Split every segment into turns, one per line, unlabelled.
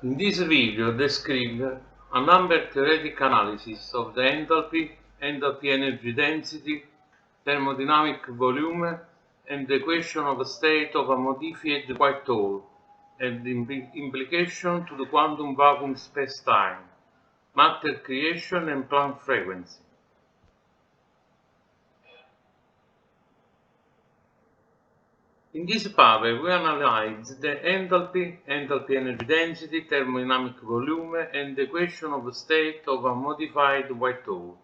In this video, describe a number theoretic analysis of the enthalpy, enthalpy energy density, thermodynamic volume, and the equation of a state of a modified white hole, and the implication to the quantum vacuum spacetime, matter creation and Planck frequency. In this paper, we analyze the enthalpy, enthalpy energy density, thermodynamic volume, and the equation of a state of a modified white hole.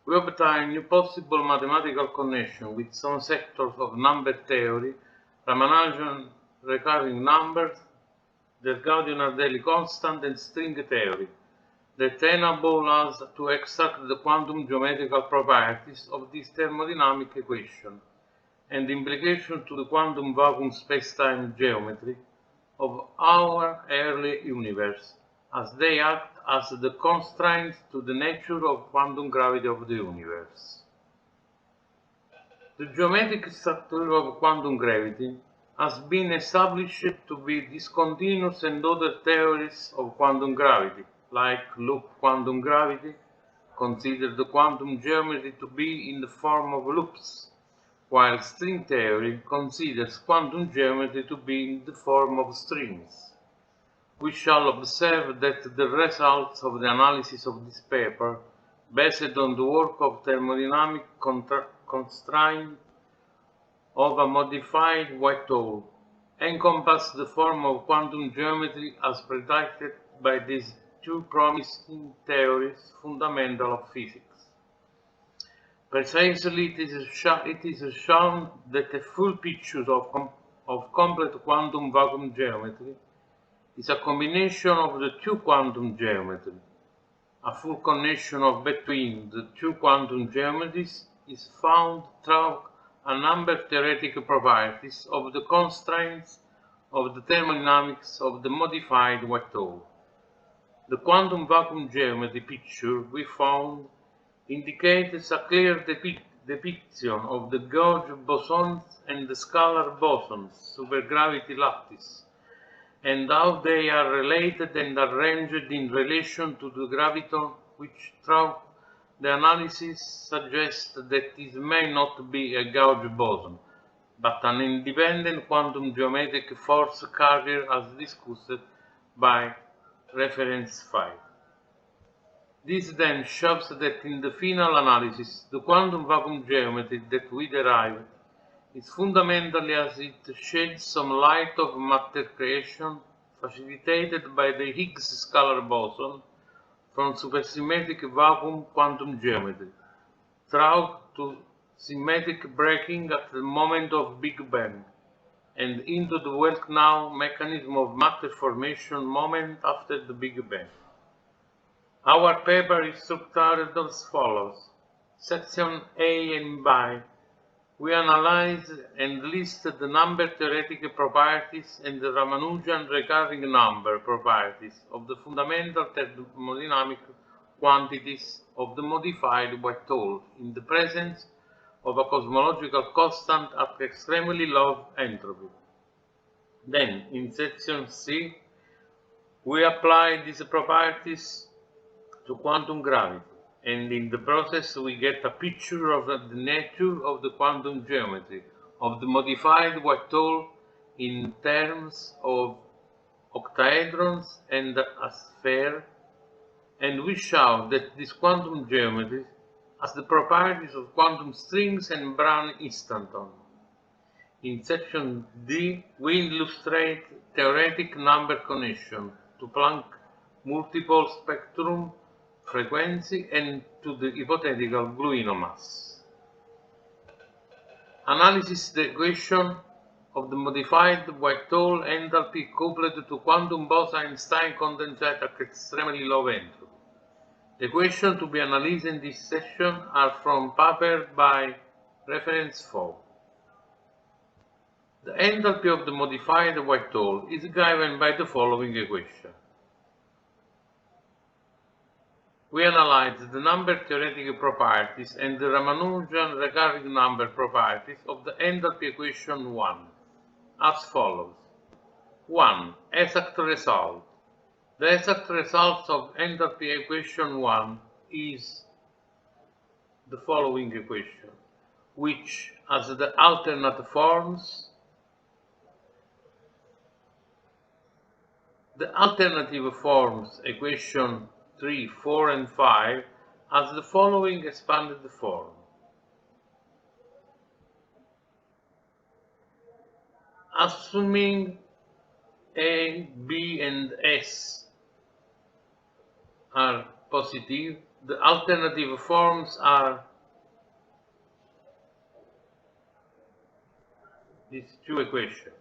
We obtain new possible mathematical connection with some sectors of number theory, Ramanujan recurring numbers, the Gaudian-Ardeli constant, and string theory, that enable us to extract the quantum geometrical properties of this thermodynamic equation, and the implication to the quantum vacuum spacetime geometry of our early universe, as they act as the constraints to the nature of quantum gravity of the universe. The geometric structure of quantum gravity has been established to be discontinuous, and other theories of quantum gravity, like loop quantum gravity, consider the quantum geometry to be in the form of loops, while string theory considers quantum geometry to be in the form of strings. We shall observe that the results of the analysis of this paper, based on the work of thermodynamic constraint of a modified white hole, encompass the form of quantum geometry as predicted by these two promising theories fundamental of physics. Precisely, it is shown that a full picture of complete quantum vacuum geometry is a combination of the two quantum geometries. A full connection between the two quantum geometries is found through a number theoretic properties of the constraints of the thermodynamics of the modified white hole. The quantum vacuum geometry picture we found indicates a clear depiction of the gauge bosons and the scalar bosons supergravity lattice, and how they are related and arranged in relation to the graviton, which through the analysis suggests that this may not be a gauge boson, but an independent quantum geometric force carrier as discussed by reference 5. This then shows that in the final analysis, the quantum vacuum geometry that we derived is fundamentally as it sheds some light of matter creation facilitated by the Higgs scalar boson from supersymmetric vacuum quantum geometry, through to symmetric breaking at the moment of Big Bang, and into the well-known mechanism of matter formation moment after the Big Bang. Our paper is structured as follows. Section A and B. We analyze and list the number theoretic properties and the Ramanujan recurring number properties of the fundamental thermodynamic quantities of the modified white hole in the presence of a cosmological constant at extremely low entropy. Then, in section C, we apply these properties to quantum gravity, and in the process we get a picture of the nature of the quantum geometry of the modified white hole in terms of octahedrons and a sphere, and we show that this quantum geometry has the properties of quantum strings and Brown instanton. In section D, we illustrate theoretic number connection to Planck multiple spectrum frequency and to the hypothetical gluino mass. Analysis the equation of the modified white hole enthalpy coupled to quantum Bose-Einstein condensate at extremely low entropy. The equations to be analyzed in this session are from paper by reference 4. The enthalpy of the modified white hole is given by the following equation. We analyze the number theoretic properties and the Ramanujan recurring number properties of the enthalpy equation 1 as follows. 1. Exact result. The exact result of enthalpy equation 1 is the following equation, which has the alternate forms. The alternative forms, equation 3, 4 and 5, has the following expanded form. Assuming A, B and S are positive, the alternative forms are these two equations,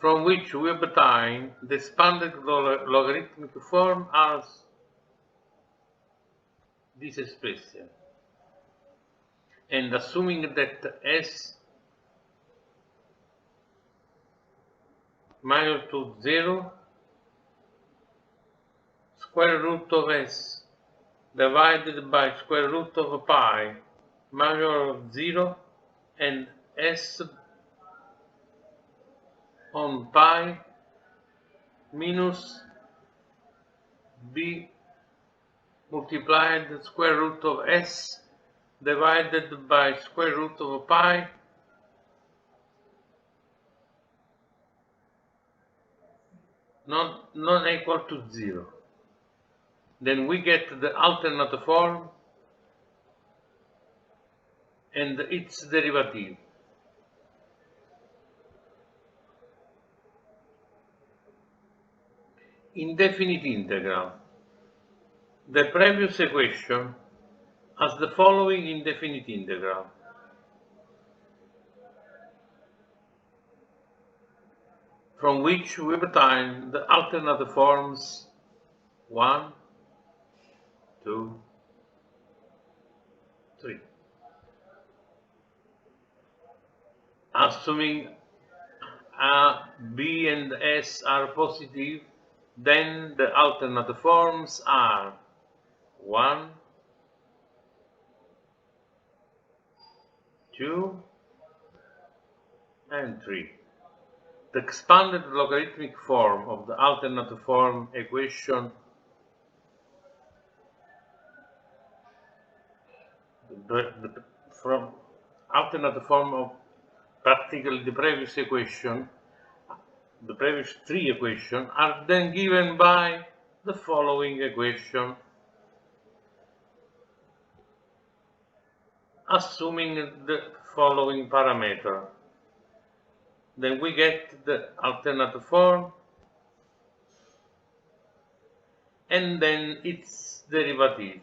from which we obtain the expanded logarithmic form as this expression. And assuming that S minus to 0, square root of S divided by square root of pi major of 0, and S on pi minus B multiplied the square root of S divided by square root of pi non equal to 0. Then we get the alternate form and its derivative. Indefinite integral. The previous equation has the following indefinite integral. From which we obtain the alternate forms 1, 2, 3. Assuming A, B and S are positive, then the alternate forms are 1, 2, and 3. The expanded logarithmic form of the alternate form equation from alternate form of practically the previous equation, the previous three equations, are then given by the following equation, assuming the following parameter. Then we get the alternate form and then its derivative.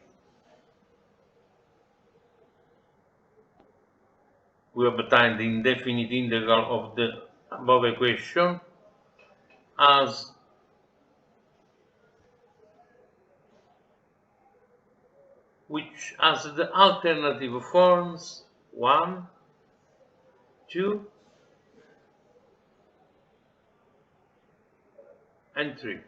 We obtain the indefinite integral of the above equation as which has the alternative forms 1, 2, and 3.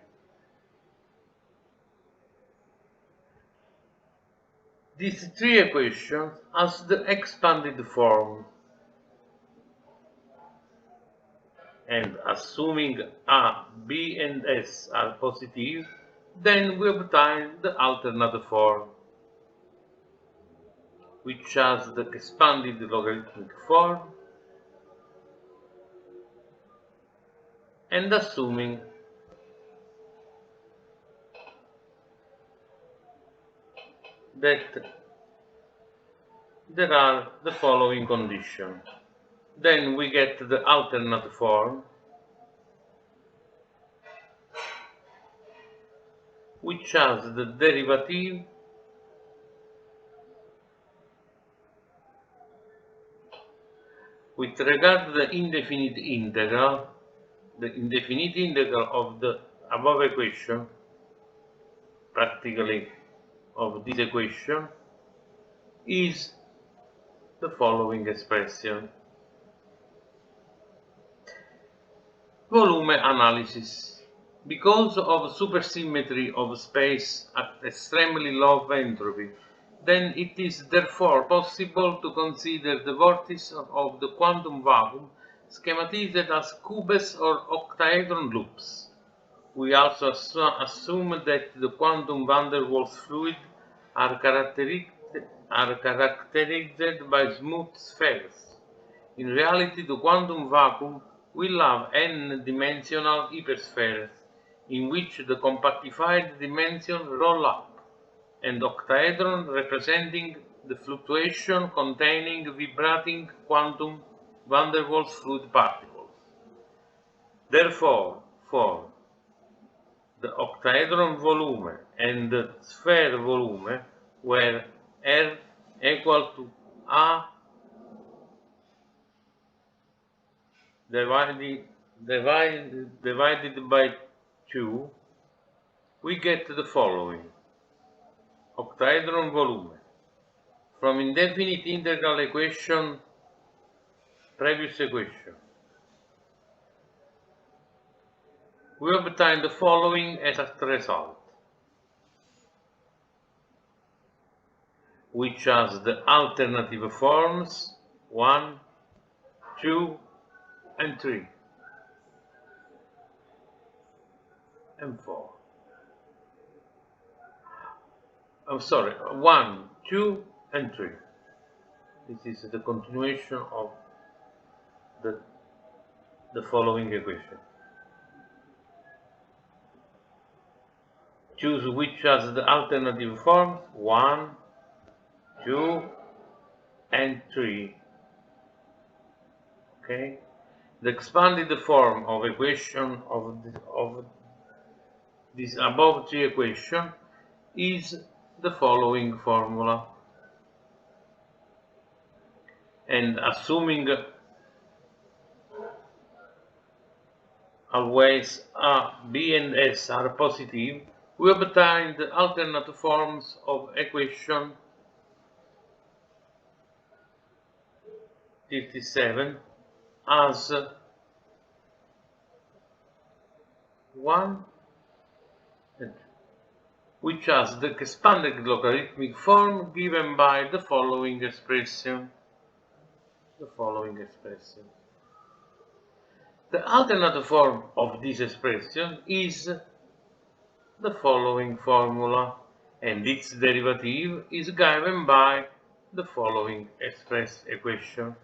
These three equations has the expanded form, and assuming A, B and S are positive, then we obtain the alternate form, which has the expanded logarithmic form, and assuming that there are the following conditions. Then we get the alternate form, which has the derivative with regard to the indefinite integral. The indefinite integral of the above equation, practically of this equation, is the following expression. Volume analysis. Because of supersymmetry of space at extremely low entropy, then it is therefore possible to consider the vortices of the quantum vacuum schematized as cubes or octahedron loops. we also assume that the quantum van der Waals fluid are characterized by smooth spheres. In reality, the quantum vacuum will have n-dimensional hyperspheres in which the compactified dimensions roll up, and octaedron representing the fluctuation containing vibrating quantum van der Waals fluid particles. Therefore, for the octaedron volume and the sphere volume, where R equal to A divided by 2, we get the following. Octaedron volume. From indefinite integral equation, previous equation, we obtain the following exact result, which has the alternative forms 1, 2, and 3, and 4. I'm sorry, 1, 2, and 3. This is the continuation of the following equation. Choose which has the alternative forms 1, 2, and 3. Okay? The expanded form of equation of this above 3 equation is the following formula. And assuming always A, B, and S are positive, we obtain the alternate forms of equation 57 as 1 and 2, which has the expanded logarithmic form given by the following expression. The alternate form of this expression is the following formula, and its derivative is given by the following express equation.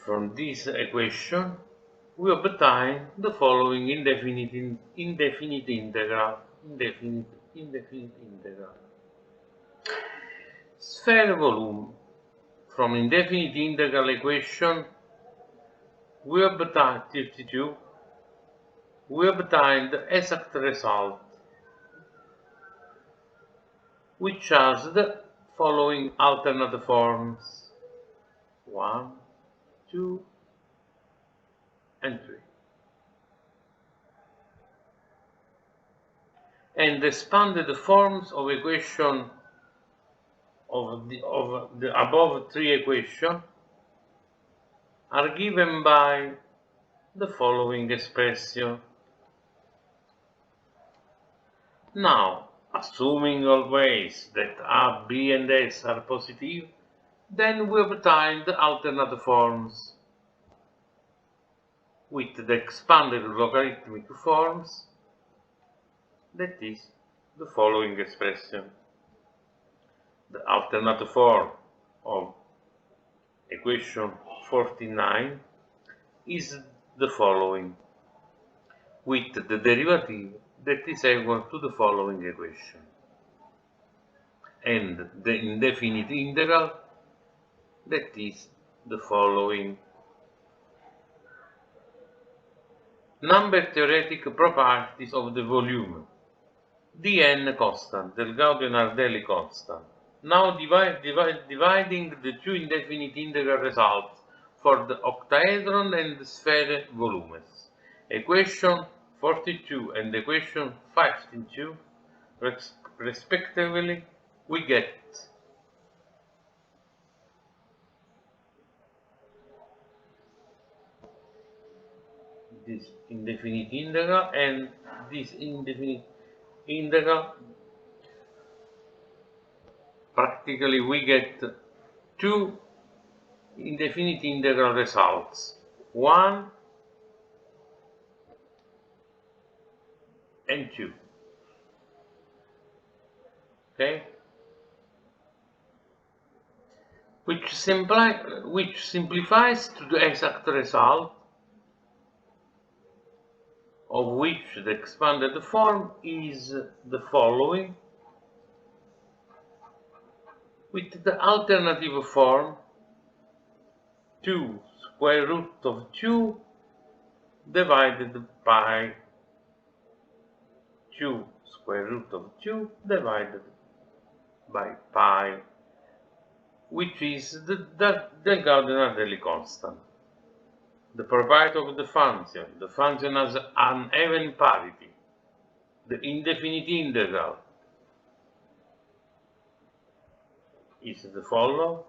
From this equation, we obtain the following indefinite integral. Sphere volume. From indefinite integral equation, we obtain 32. We obtain the exact result, which has the following alternate forms 1, 2, and 3. And the expanded forms of equation of the above 3 equations are given by the following expression. Now, assuming always that A, B, and S are positive, then we obtain the alternate forms with the expanded logarithmic forms, that is the following expression. The alternate form of equation 49 is the following, with the derivative that is equal to the following equation, and the indefinite integral that is the following. Number theoretic properties of the volume. Dn constant, del Gaudian-Ardeli constant. Now dividing the two indefinite integral results for the octaedron and the sphere volumes. Equation 42 and equation 52, respectively, we get this indefinite integral and this indefinite integral. Practically we get two indefinite integral results. 1 and 2. Okay? Which simplifies to the exact result, of which the expanded form is the following, with the alternative form 2 square root of 2 divided by 2 square root of 2 divided by pi, which is the Gaussian-Ardelli constant, the property of the function has an even parity, the indefinite integral is the following,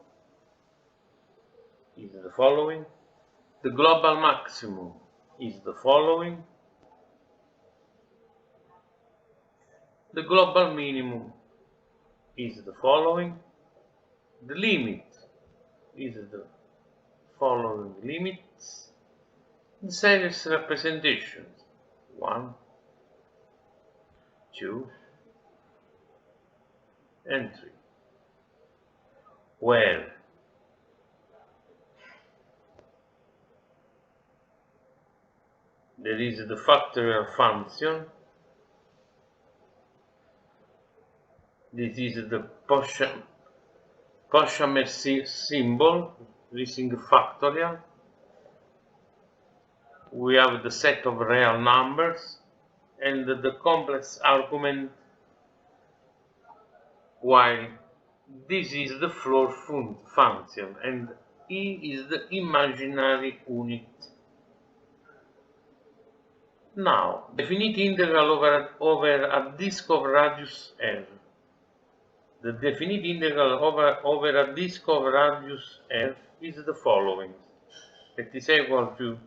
the global maximum is the following, the global minimum is the following, the limit is the following limits, the series representations 1, 2, and 3, where there is the factorial function. This is the Poisson symbol using factorial. We have the set of real numbers and the complex argument, while this is the floor function and E is the imaginary unit. Now, definite integral over a disk of radius r. The definite integral over a disk of radius r is the following. That is equal to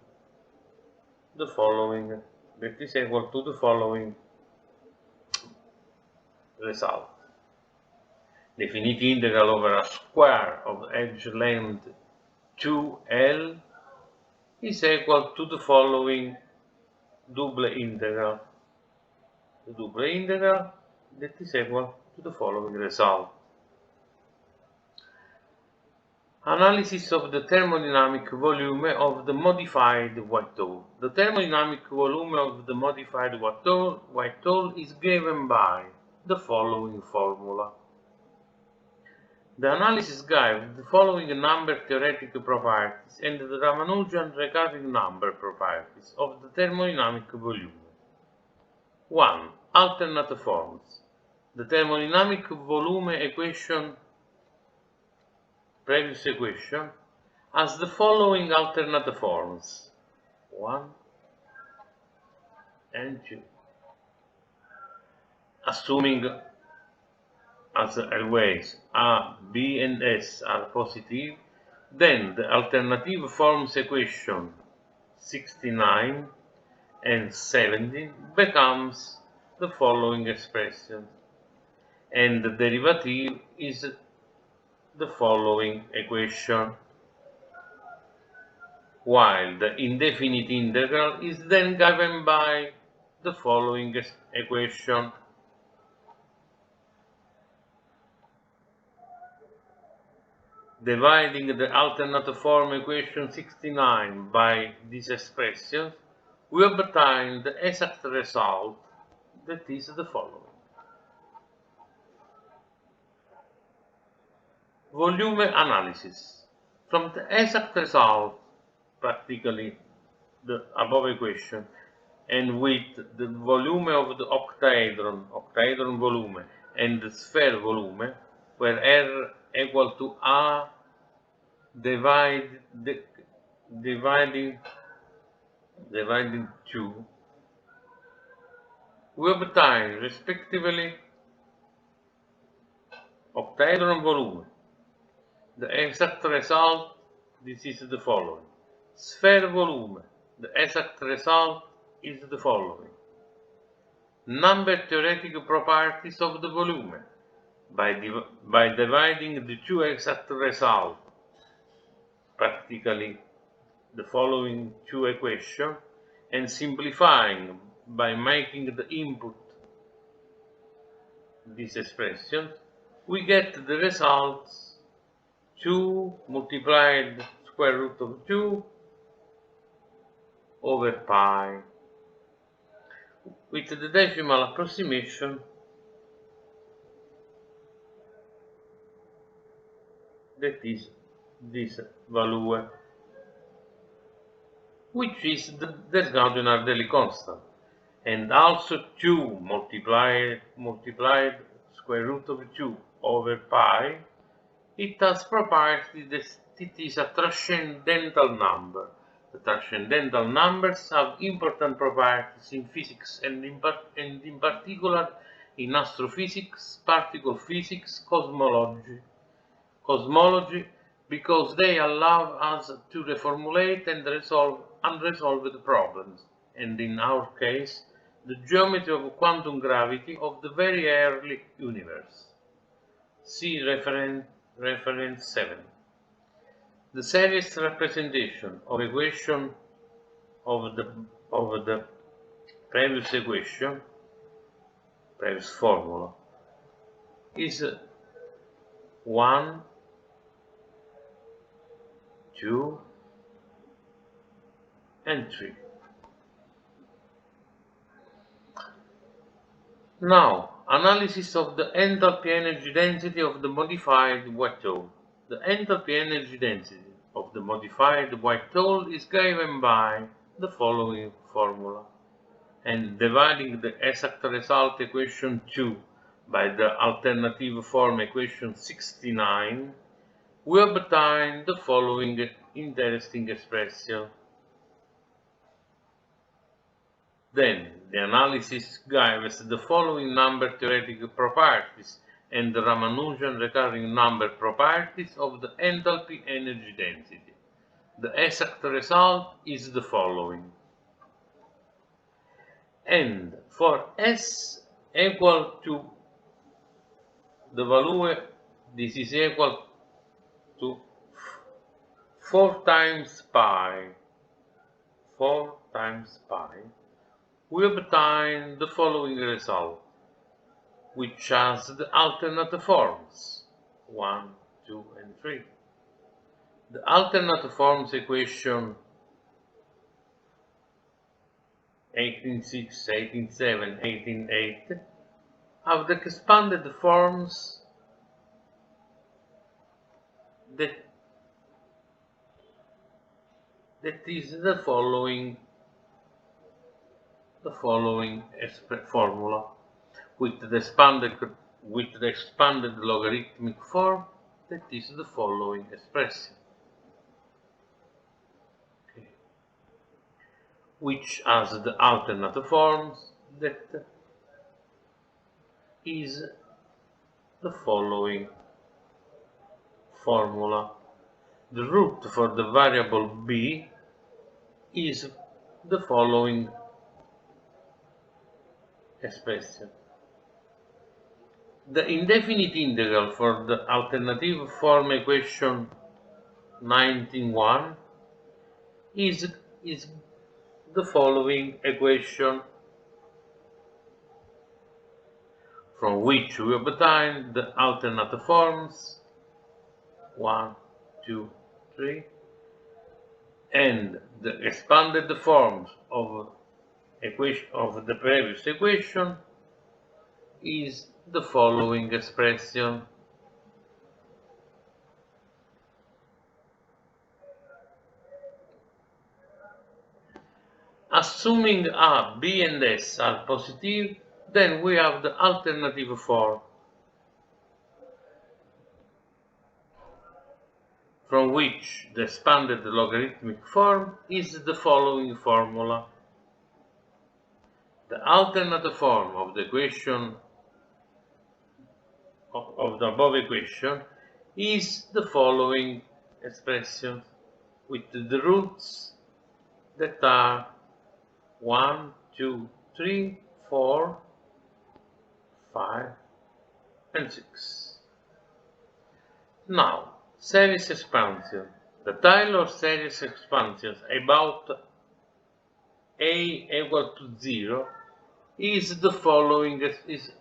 the following. That is equal to the following result. Definite integral over a square of edge length 2L is equal to the following double integral. The double integral that is equal to the following result. Analysis of the thermodynamic volume of the modified white hole. The thermodynamic volume of the modified white hole is given by the following formula. The analysis gives the following number theoretic properties and the Ramanujan recurring number properties of the thermodynamic volume. 1. Alternate forms. The thermodynamic volume equation, previous equation, has the following alternate forms. 1 and 2. Assuming, as always, A, B, and S are positive, then the alternative forms equation 69 and 70 becomes the following expression, and the derivative is the following equation, while the indefinite integral is then given by the following equation. Dividing the alternate form equation 69 by this expression, we obtain the exact result, that is the following. Volume analysis. From the exact result, practically the above equation, and with the volume of the octahedron volume, and the sphere volume, where R equal to A dividing 2, we obtain respectively octahedron volume. The exact result, this is the following. Sphere volume, the exact result is the following. Number theoretic properties of the volume. By dividing the two exact results, practically the following two equations and simplifying by making the input this expression, we get the results 2 multiplied square root of 2 over pi, with the decimal approximation that is this value, which is the Gaussian-Ardeli constant, and also 2 multiplied square root of 2 over pi. It has property that it is a transcendental number. The transcendental numbers have important properties in physics and in particular in astrophysics, particle physics, cosmology, because they allow us to reformulate and resolve unresolved problems, and in our case, the geometry of quantum gravity of the very early universe. See reference 7. The series representation of equation of the previous equation, previous formula, is 1, 2, and 3. Now, analysis of the enthalpy energy density of the modified white hole. The enthalpy energy density of the modified white hole is given by the following formula, and dividing the exact result equation 2 by the alternative form equation 69, we obtain the following interesting expression. Then the analysis gives the following number theoretic properties and the Ramanujan recurring number properties of the enthalpy energy density. The exact result is the following. And for S equal to the value, this is equal to 4 times pi, we obtain the following result, which has the alternate forms 1, 2, and 3. The alternate forms equation 18.6, 18.7, 18.8 have the expanded forms that is the following formula with the expanded logarithmic form that is the following expression, okay, which has the alternate forms that is the following formula. The root for the variable b is the following expression. The indefinite integral for the alternative form equation 19.1 is the following equation, from which we obtain the alternate forms 1, 2, 3, and the expanded forms of the previous equation is the following expression. Assuming A, B, and S are positive, then we have the alternative form, from which the expanded logarithmic form is the following formula. The alternate form of the equation of the above equation is the following expression, with the roots that are 1, 2, 3, 4, 5, and 6. Now, series expansion. The Taylor series expansions about A equal to 0 is the following is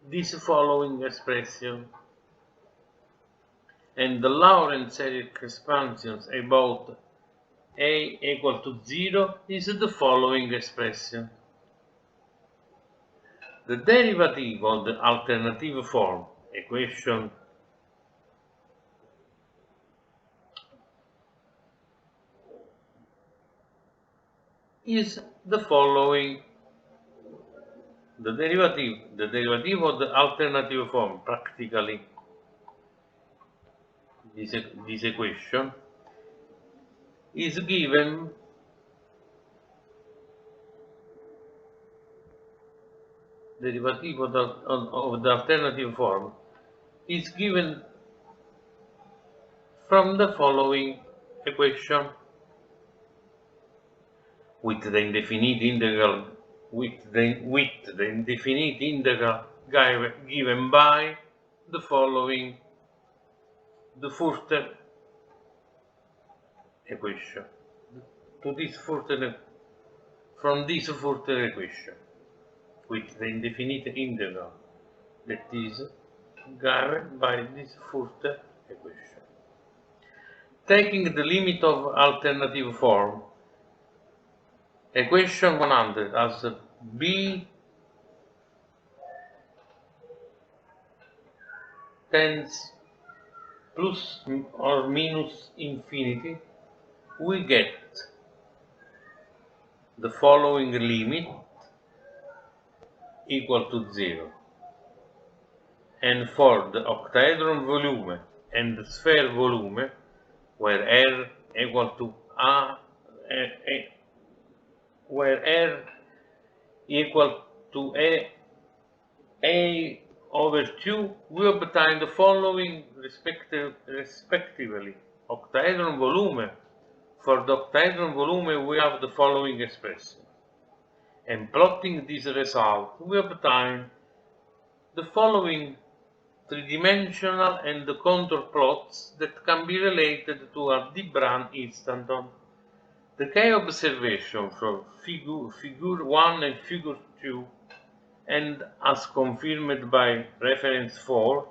this following expression, and the Lorentz series expansions about A equal to 0 is the following expression. The derivative of the alternative form equation is the following. The derivative of the alternative form, practically this equation, is given derivative of the alternative form is given from the following equation, with the indefinite integral given by the following, the Furter equation, from this Furter equation, with the indefinite integral that is given by this Furter equation. Taking the limit of alternative form, equation 100 as b tends plus or minus infinity, we get the following limit equal to 0. And for the octahedron volume and the sphere volume, where R equal to where R equal to A over 2, we obtain the following respectively. Octahedron volume. For the octahedron volume, we have the following expression. And plotting this result, we obtain the following three-dimensional and the contour plots that can be related to a de Bruijn instanton. The key observation from figure 1 and figure 2, and as confirmed by reference 4,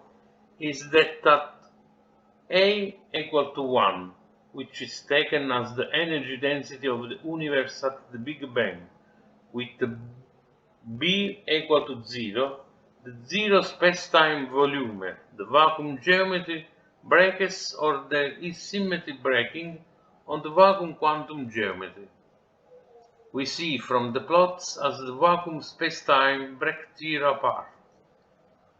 is that at A equal to 1, which is taken as the energy density of the universe at the Big Bang, with the B equal to 0, the zero spacetime volume, the vacuum geometry breaks or there is symmetry breaking on the vacuum quantum geometry. We see from the plots as the vacuum spacetime break 0 apart.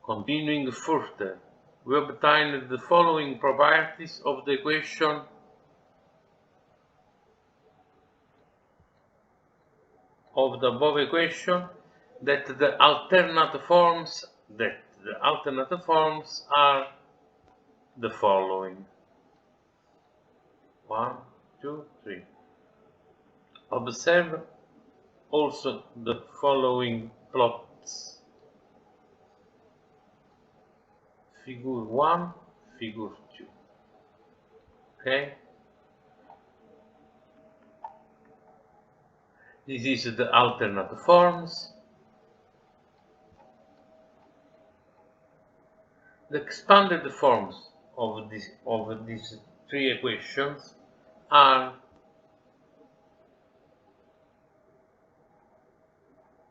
Continuing further, we obtain the following properties of the equation of the above equation, that the alternate forms are the following. 1, 2, 3. Observe also the following plots. Figure 1, figure 2. Okay? This is the alternate forms. The expanded forms of these three equations are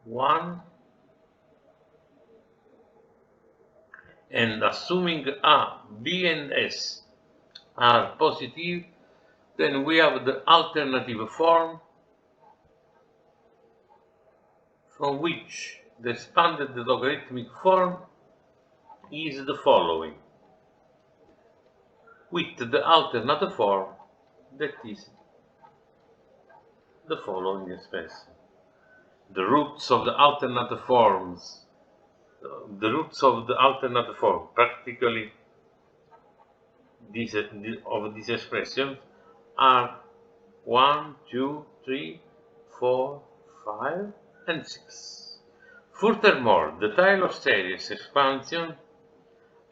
1, and assuming A, B, and S are positive, then we have the alternative form, from which the expanded logarithmic form is the following, with the alternate form that is the following expression. The roots of the alternate forms, practically of this expression, are 1, 2, 3, 4, 5, and 6. Furthermore, the Taylor series expansion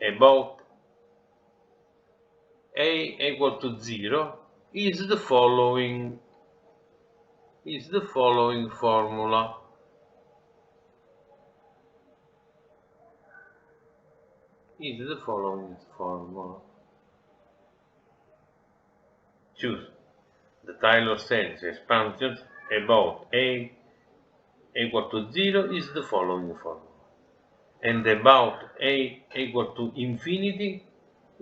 about equal to 0 is the following formula. Choose the Taylor series expansion about A equal to 0 is the following formula. And about A equal to infinity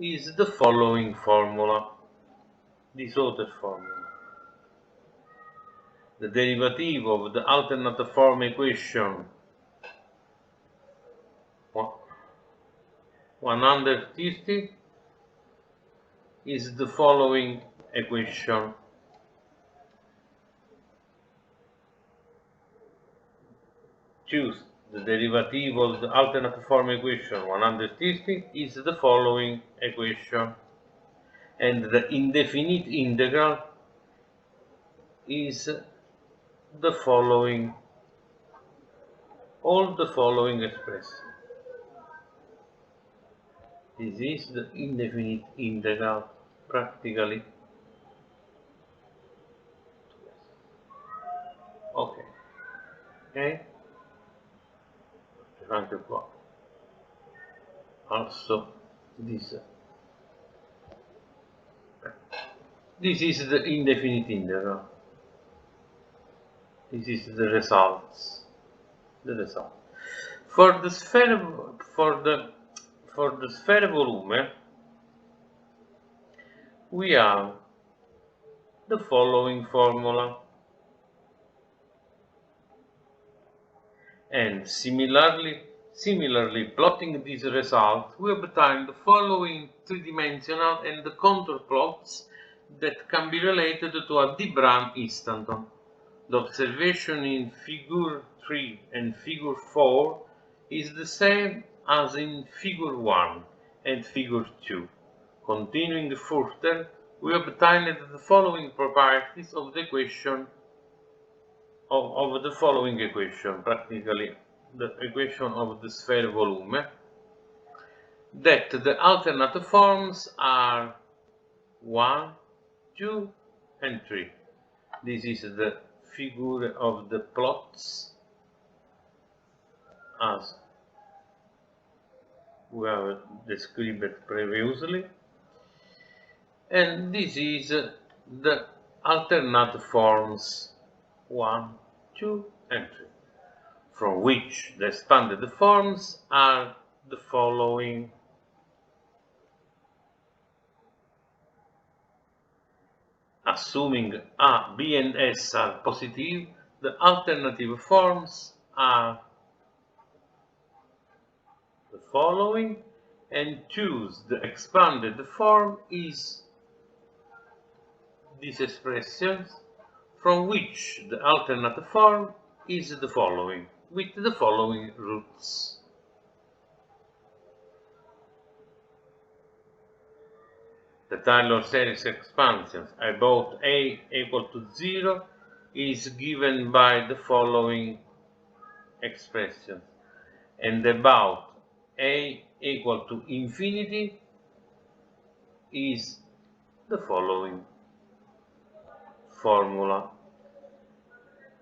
is the following formula. This other formula. The derivative of the alternate form equation 130 is the following equation. Choose the derivative of the alternate form equation 130 is the following equation. And the indefinite integral is the following, all the following expression. This is the indefinite integral practically. Okay. Anche qua. Also this is the indefinite integral. This is the results. For the sphere volume, we have the following formula. And similarly plotting these results, we obtain the following three-dimensional and the contour plots that can be related to a de Bruijn instanton. The observation in figure 3 and figure 4 is the same as in figure 1 and figure 2. Continuing further, we obtained the following properties of the equation of the following equation, practically the equation of the sphere volume, that the alternate forms are 1, 2, and 3. This is the figure of the plots as we have described previously, and this is the alternate forms 1, 2, and 3, from which the expanded forms are the following. Assuming A, B, and S are positive, the alternative forms are the following, and choose the expanded form is these expressions, from which the alternate form is the following, with the following roots. The Taylor series expansion about A equal to 0 is given by the following expressions, and about A equal to infinity is the following formula.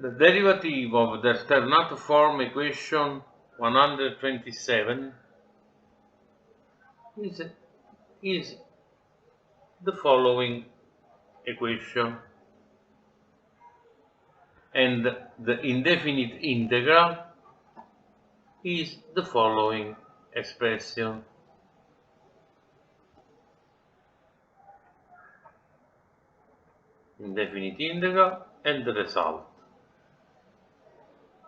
The derivative of the alternate form equation 127 is the following equation, and the indefinite integral is the following expression. Indefinite integral and the result.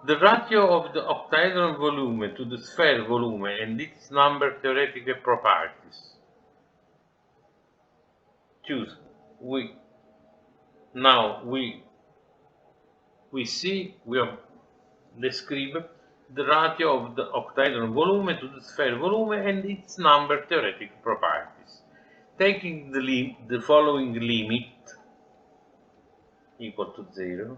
The ratio of the octahedron volume to the sphere volume and its number theoretical properties. Choose. We have described the ratio of the octahedron volume to the sphere volume and its number theoretical properties, taking the following limit equal to 0,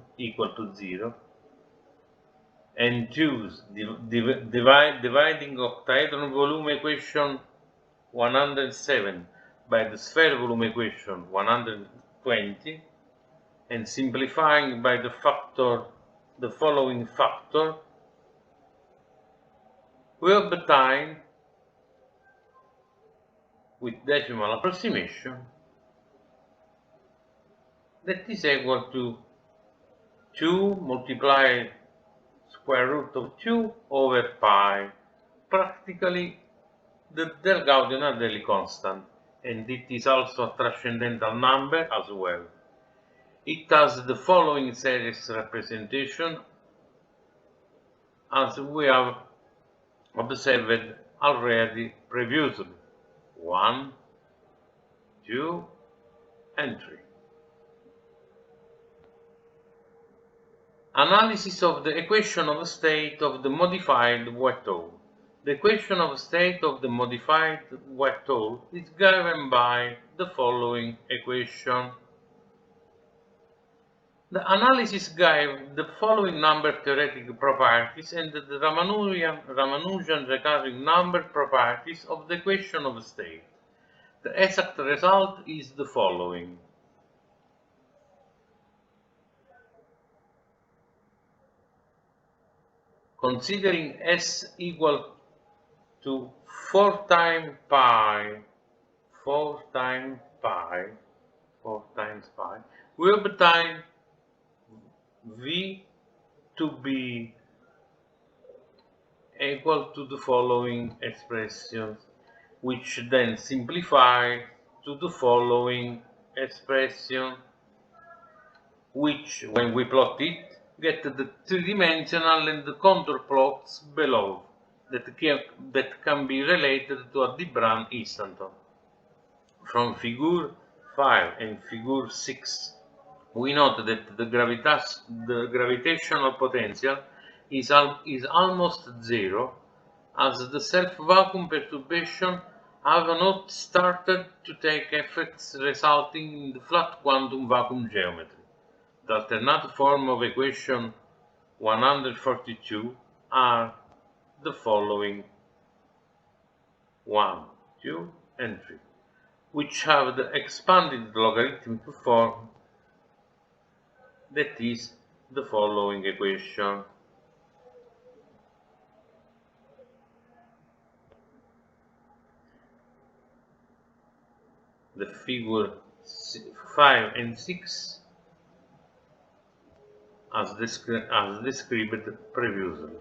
and choose dividing octahedron volume equation 107 by the sphere volume equation 120 and simplifying by the following factor, we obtain, with decimal approximation, that is equal to 2 multiplied square root of 2 over pi, practically the del Gaudian-Ardeli constant, and it is also a transcendental number as well. It has the following series representation, as we have observed already previously: 1, 2, and 3. Analysis of the equation of state of the modified wet hole. The equation of state of the modified wet hole is given by the following equation. The analysis gave the following number theoretic properties and the Ramanujan recurring number properties of the equation of state. The exact result is the following. Considering S equal to 4 times pi, we obtain V to be equal to the following expressions, which then simplify to the following expression, which, when we plot it, get the three-dimensional and the contour plots below that can be related to a de Bruijn instanton. From figure 5 and figure 6, we note that the gravitational potential is almost zero, as the self-vacuum perturbation have not started to take effects resulting in the flat quantum vacuum geometry. The alternate form of equation 142 are the following: 1, 2, and 3, which have the expanded logarithmic form, that is the following equation. The figure 5 and 6 as described previously.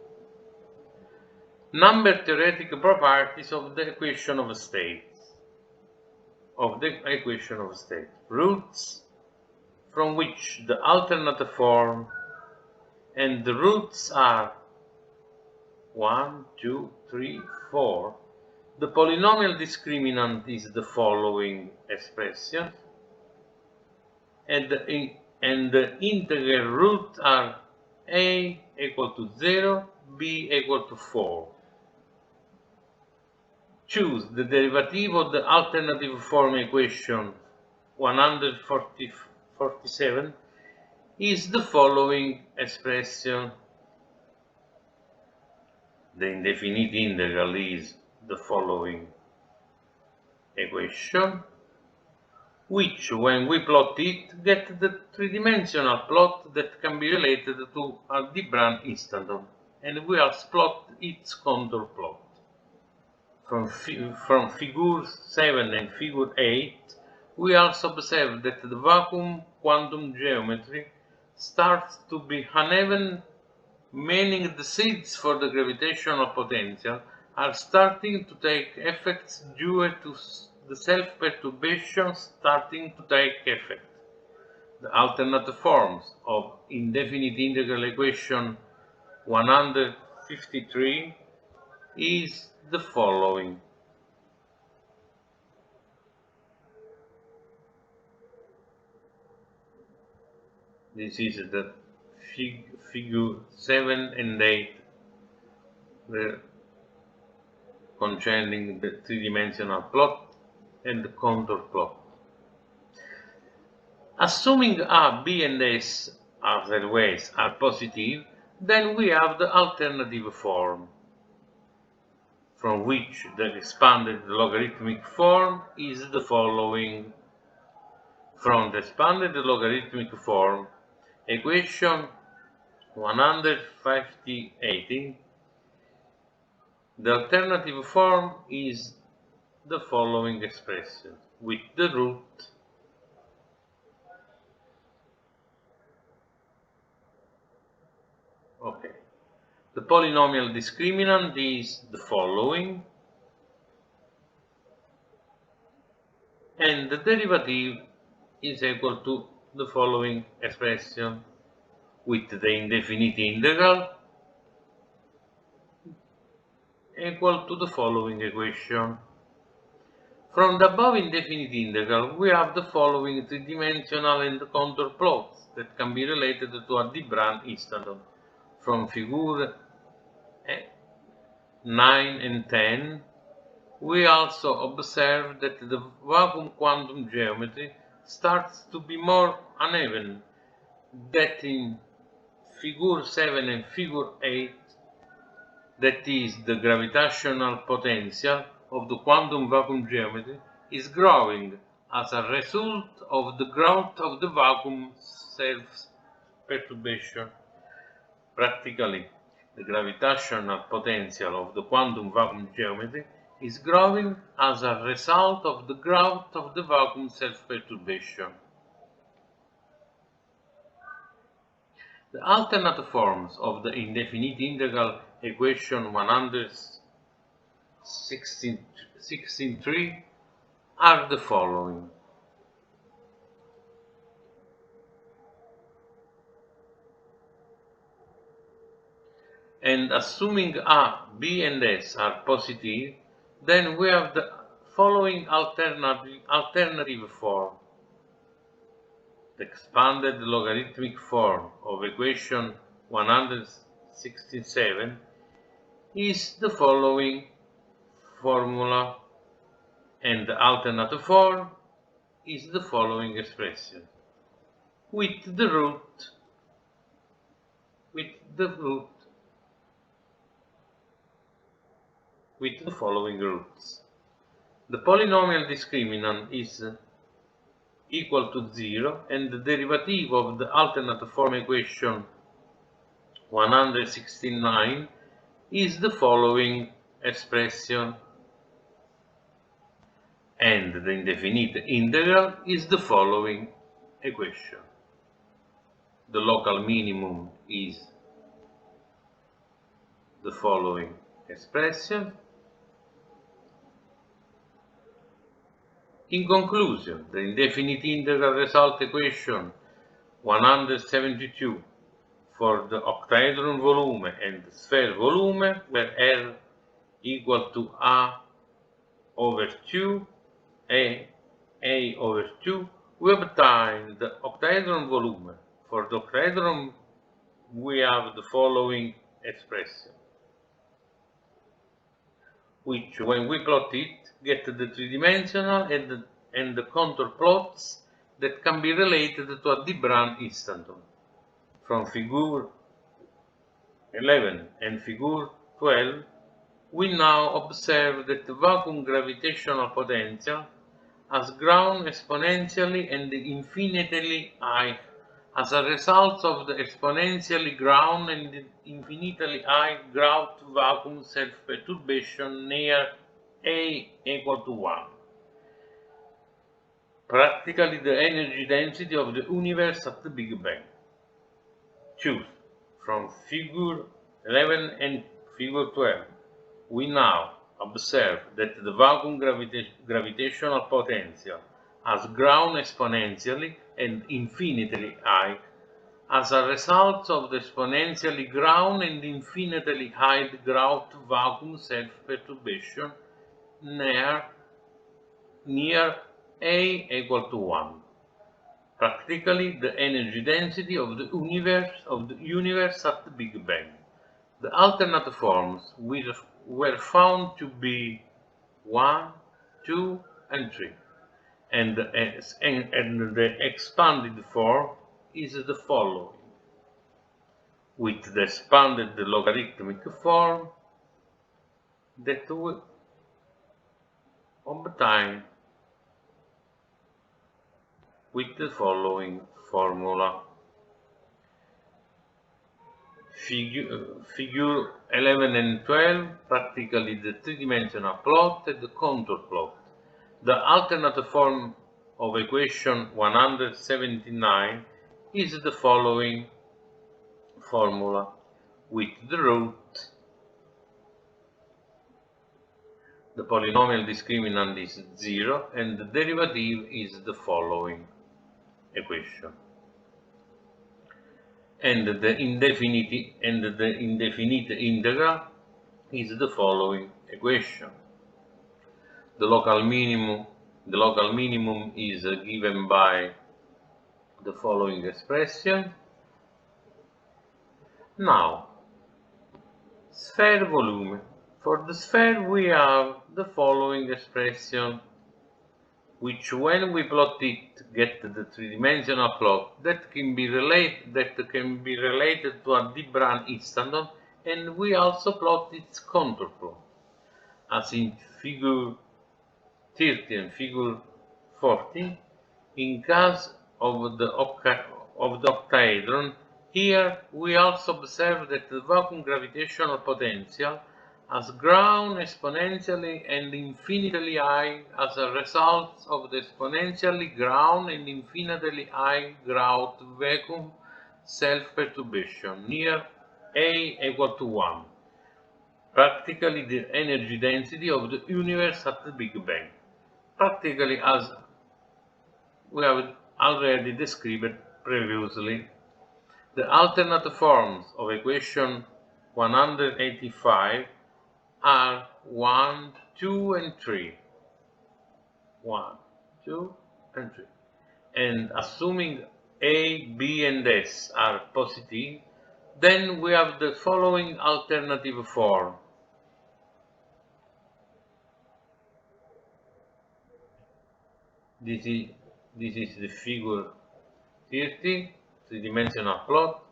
Number theoretic properties of the equation of state. Roots from which the alternate form and the roots are 1, 2, 3, 4. The polynomial discriminant is the following expression, and the integral roots are a equal to 0, b equal to 4. Choose the derivative of the alternative form equation 147 is the following expression. The indefinite integral is the following equation, which, when we plot it, get the three-dimensional plot that can be related to a de Bruijn instanton, and we also plot its contour plot. From figure 7 and figure 8, we also observe that the vacuum quantum geometry starts to be uneven, meaning the seeds for the gravitational potential are starting to take effects due to the self-perturbation starting to take effect. The alternate forms of indefinite integral equation 153 is the following. This is the figure 7 and 8, containing the three-dimensional plot and the contour plot. Assuming A, B, and S otherwise are positive, then we have the alternative form. from which the expanded logarithmic form is the following. From the expanded logarithmic form, equation 158, the alternative form is the following expression, with the root the polynomial discriminant is the following, and the derivative is equal to the following expression, with the indefinite integral equal to the following equation. From the above indefinite integral, we have the following three-dimensional and contour plots that can be related to a de Bruijn instanton. From figure 9 and 10, we also observe that the vacuum quantum geometry starts to be more uneven, that in figure 7 and figure 8, that is, the gravitational potential of the quantum vacuum geometry is growing as a result of the growth of the vacuum self-perturbation. Practically, the gravitational potential of the quantum vacuum geometry is growing as a result of the growth of the vacuum self-perturbation. The alternate forms of the indefinite integral equation 163 are the following. And assuming A, B, and S are positive, then we have the following alternative form. The expanded logarithmic form of equation 167 is the following formula, and the alternate form is the following expression, with the following roots. The polynomial discriminant is equal to 0, and the derivative of the alternate form equation 169 is the following expression, and the indefinite integral is the following equation. The local minimum is the following expression. In conclusion, the indefinite integral result equation 172 for the octaedron volume and the sphere volume, where R equal to A over 2, A over 2, we obtain the octaedron volume. For the octaedron, we have the following expression, which, when we plot it, get the three-dimensional and the contour plots that can be related to a de Bruijn instanton. From figure 11 and figure 12, we now observe that the vacuum gravitational potential has grown exponentially and infinitely high as a result of the exponentially grown and infinitely high growth vacuum self-perturbation near A equal to 1. Practically the energy density of the universe at the Big Bang. Choose from figure 11 and figure 12. We now observe that the vacuum gravitational potential has grown exponentially and infinitely high as a result of the exponentially grown and infinitely high growth vacuum self-perturbation near A equal to 1. Practically the energy density of the universe at the Big Bang. The alternate forms were found to be 1, 2, and 3, and the expanded form is the following. With the expanded logarithmic form, that we obtain with the following formula. Figure 11 and 12, practically the three-dimensional plot and the contour plot. The alternate form of equation 179 is the following formula, with the root, the polynomial discriminant is 0, and the derivative is the following equation. And the indefinite integral is the following equation. The local minimum is given by the following expression. Now, sphere volume. For the sphere we have the following expression, which when we plot it get the three-dimensional plot that can be related to a de Bruijn instanton, and we also plot its contour plot, as in figure 30 and figure 40. In case of the octahedron, here we also observe that the vacuum gravitational potential has grown exponentially and infinitely high as a result of the exponentially grown and infinitely high growth vacuum self-perturbation near A equal to 1, practically the energy density of the universe at the Big Bang, practically as we have already described previously. The alternate forms of equation 185 are 1, 2, and 3. 1, 2, and 3. And assuming A, B, and S are positive, then we have the following alternative form. This is the figure 30, three-dimensional plot,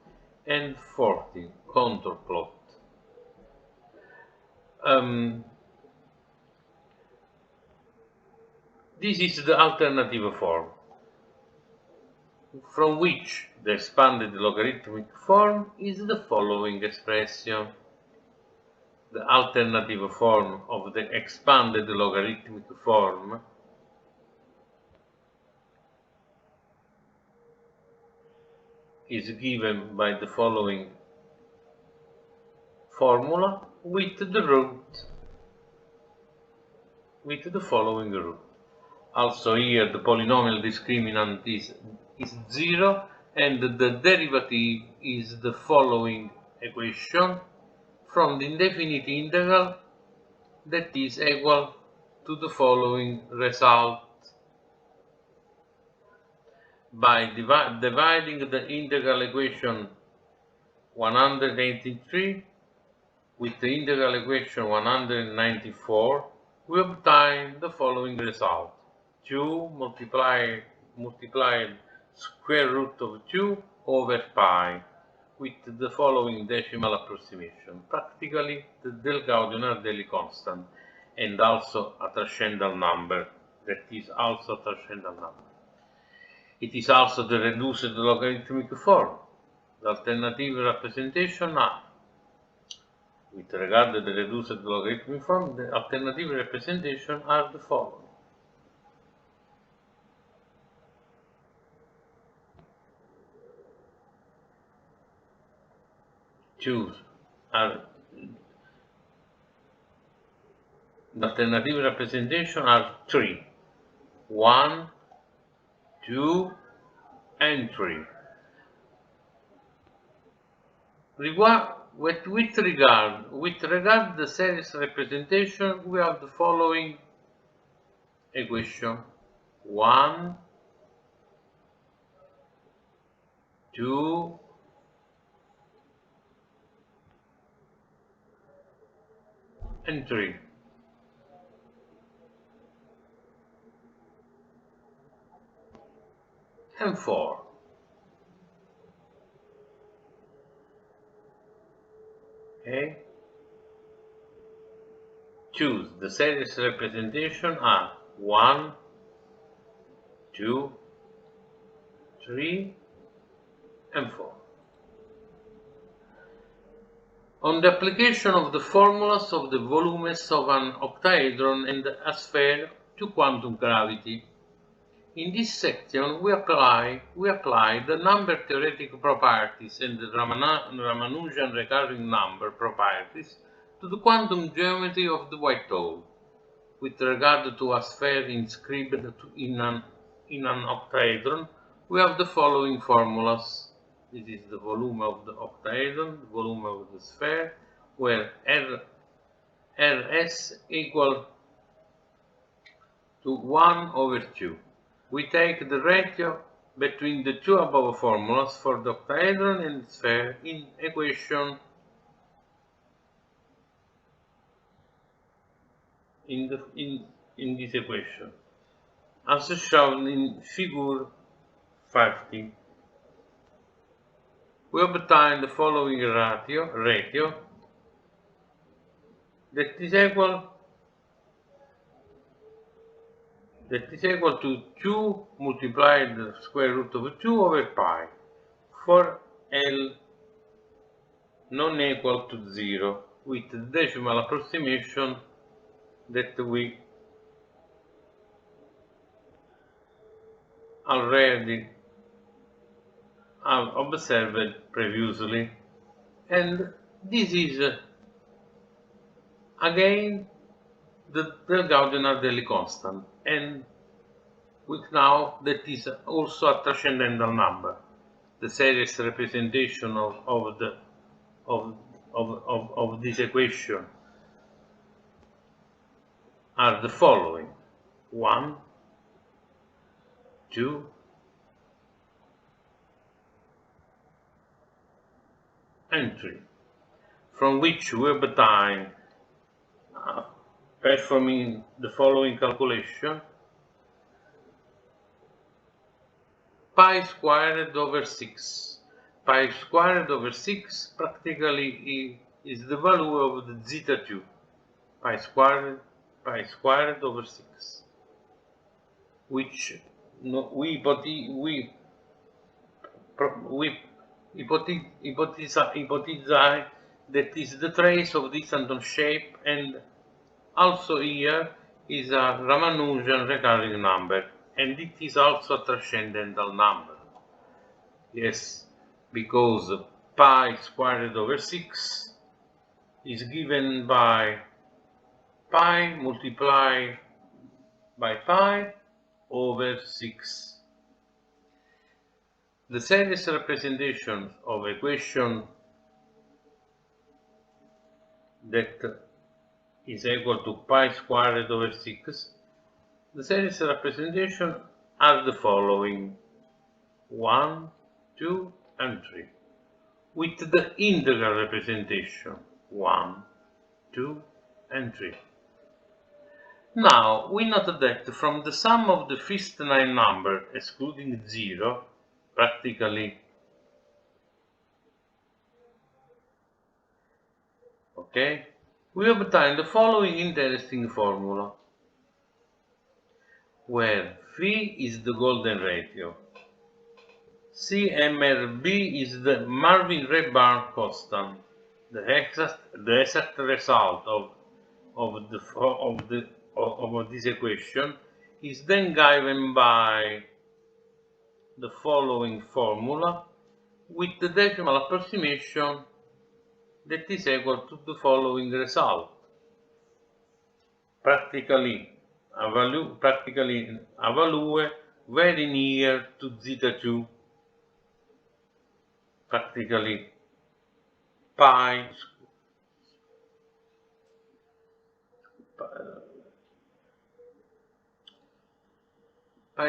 and 40, contour plot. This is the alternative form, from which the expanded logarithmic form is the following expression. The alternative form of the expanded logarithmic form is given by the following formula with the root, with the following root. Also here the polynomial discriminant is 0, and the derivative is the following equation from the indefinite integral that is equal to the following result. By dividing the integral equation 183 with the integral equation 194, we obtain the following result: 2 multiplied square root of 2 over pi, with the following decimal approximation, practically the Del-Gaudian-Ardelli constant, and also a transcendental number, that is also a transcendental number. It is also the reduced logarithmic form. The alternative representation are, with regard to the reduced logarithmic form, the alternative representation are the following. The alternative representation are 3, 1, 2, and 3. With regard to the series representation, we have the following equation: 1, 2, and 3. And 4. Okay. choose the series representation are 1, 2, 3, and 4. On the application of the formulas of the volumes of an octahedron and a sphere to quantum gravity. In this section, we apply the number theoretic properties and the Ramanujan recurring number properties to the quantum geometry of the white hole, with regard to a sphere inscribed in an octahedron. We have the following formulas. This is the volume of the octahedron, the volume of the sphere, where Rs equal to 1 over 2. We take the ratio between the two above formulas for the octahedron and the sphere in equation in this equation, as shown in figure 50. We obtain the following ratio that is equal to 2 multiplied the square root of 2 over pi for L non-equal to 0, with the decimal approximation that we already have observed previously. And this is again the Gaussian-Ardeli constant, and with now that is also a transcendental number. The series representation of this equation are the following: 1, 2, and 3, from which we obtain, performing the following calculation, pi squared over 6. Pi squared over 6 practically is the value of the zeta 2. Pi squared over 6, which we hypothesize that is the trace of this Anton shape, and also here is a Ramanujan recurring number, and it is also a transcendental number. Yes, because pi squared over 6 is given by pi multiplied by pi over 6. The series representation of equation that is equal to pi squared over 6, the series representation are the following: 1, 2, and 3, with the integral representation 1, 2, and 3. Now, we note that from the sum of the first 9 numbers, excluding 0, practically, we obtain the following interesting formula, where phi is the golden ratio, CMRB is the Marvin-Rayburn constant. The exact result of this equation is then given by the following formula, with the decimal approximation that is equal to the following result. Practically a value very near to zeta 2. Practically pi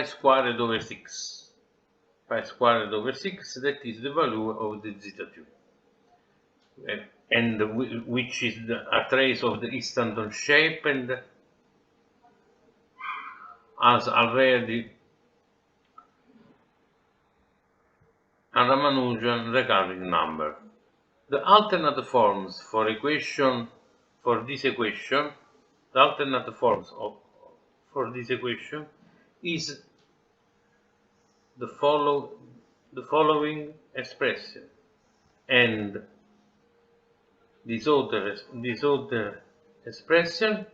squared over 6. Pi squared over 6, that is the value of the zeta 2. And which is a trace of the Istanton shape, and as already a Ramanujan recurring number. The alternate forms for this equation the alternate forms for this equation is the following expression, and this other expression,